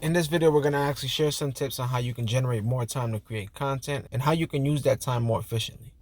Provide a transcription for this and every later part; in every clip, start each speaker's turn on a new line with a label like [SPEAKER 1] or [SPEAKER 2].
[SPEAKER 1] In this video, we're going to actually share some tips on how you can generate more time to create content and how you can use that time more efficiently.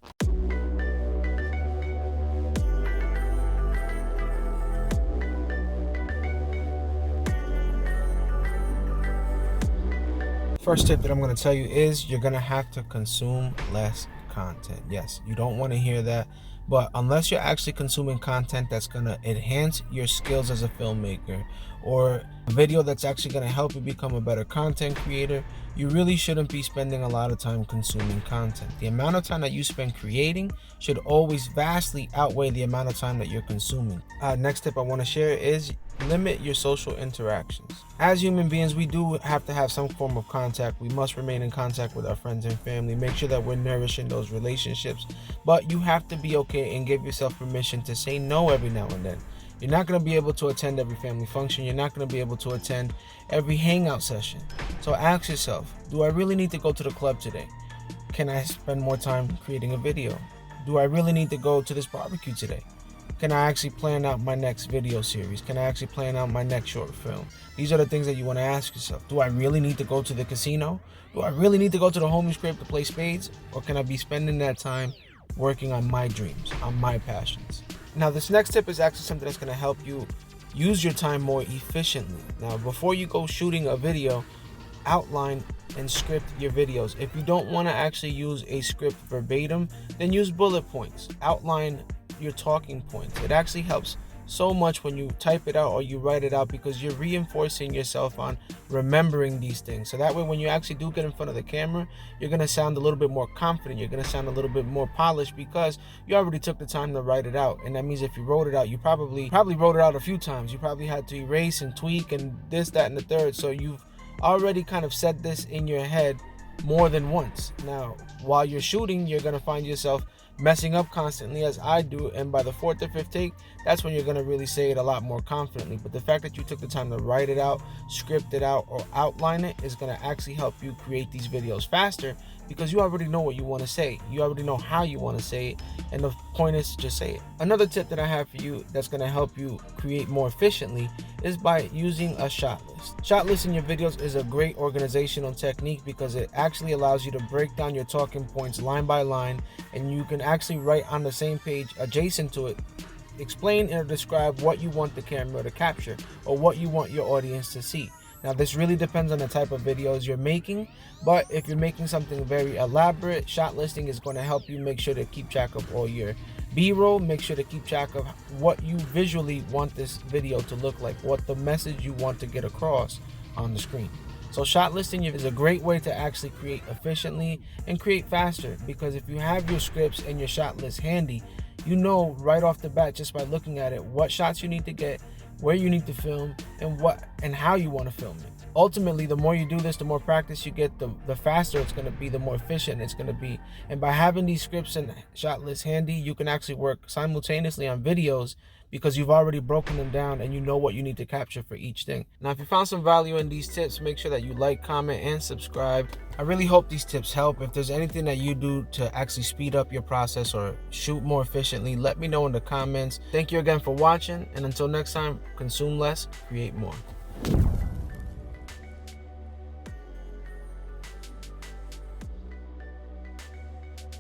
[SPEAKER 1] First tip that I'm going to tell you is you're going to have to consume less content. Yes, you don't want to hear that, but unless you're actually consuming content that's going to enhance your skills as a filmmaker or a video that's actually going to help you become a better content creator, you really shouldn't be spending a lot of time consuming content. The amount of time that you spend creating should always vastly outweigh the amount of time that you're consuming. Next tip I want to share is limit your social interactions. As human beings, we do have to have some form of contact. We must remain in contact with our friends and family, make sure that we're nourishing those relationships, but you have to be okay and give yourself permission to say no every now and then. You're not going to be able to attend every family function. You're not going to be able to attend every hangout session. So ask yourself, do I really need to go to the club today? Can I spend more time creating a video? Do I really need to go to this barbecue today? Can I actually plan out my next video series? Can I actually plan out my next short film? These are the things that you want to ask yourself. Do I really need to go to the casino? Do I really need to go to the homie's crib to play spades? Or can I be spending that time working on my dreams, on my passions? Now, this next tip is actually something that's going to help you use your time more efficiently. Now, before you go shooting a video, outline and script your videos. If you don't want to actually use a script verbatim, then use bullet points. Outline your talking points. It actually helps so much when you type it out or you write it out, because you're reinforcing yourself on remembering these things. So that way, when you actually do get in front of the camera, you're going to sound a little bit more confident. You're going to sound a little bit more polished because you already took the time to write it out. And that means if you wrote it out, you probably wrote it out a few times. You probably had to erase and tweak and this, that, and the third. So you've already kind of said this in your head more than once. Now, while you're shooting, you're going to find yourself messing up constantly, as I do, and by the fourth or fifth take, that's when you're going to really say it a lot more confidently. But the fact that you took the time to write it out, script it out, or outline it is going to actually help you create these videos faster, because you already know what you want to say. You already know how you want to say it, and the point is to just say it. Another tip that I have for you that's going to help you create more efficiently is by using a shot list. Shot list in your videos is a great organizational technique because it actually allows you to break down your talking points line by line, and you can actually write on the same page adjacent to it, explain or describe what you want the camera to capture or what you want your audience to see. Now, this really depends on the type of videos you're making, but if you're making something very elaborate, shot listing is going to help you make sure to keep track of all your B-roll. Make sure to keep track of what you visually want this video to look like, what the message you want to get across on the screen. So shot listing is a great way to actually create efficiently and create faster, because if you have your scripts and your shot list handy, you know right off the bat, just by looking at it, what shots you need to get, where you need to film, and how you want to film it. Ultimately, the more you do this, the more practice you get, the faster it's going to be, the more efficient it's going to be. And by having these scripts and shot lists handy, you can actually work simultaneously on videos because you've already broken them down and you know what you need to capture for each thing. Now, if you found some value in these tips, make sure that you like, comment, and subscribe. I really hope these tips help. If there's anything that you do to actually speed up your process or shoot more efficiently, let me know in the comments. Thank you again for watching, and until next time, consume less, create more.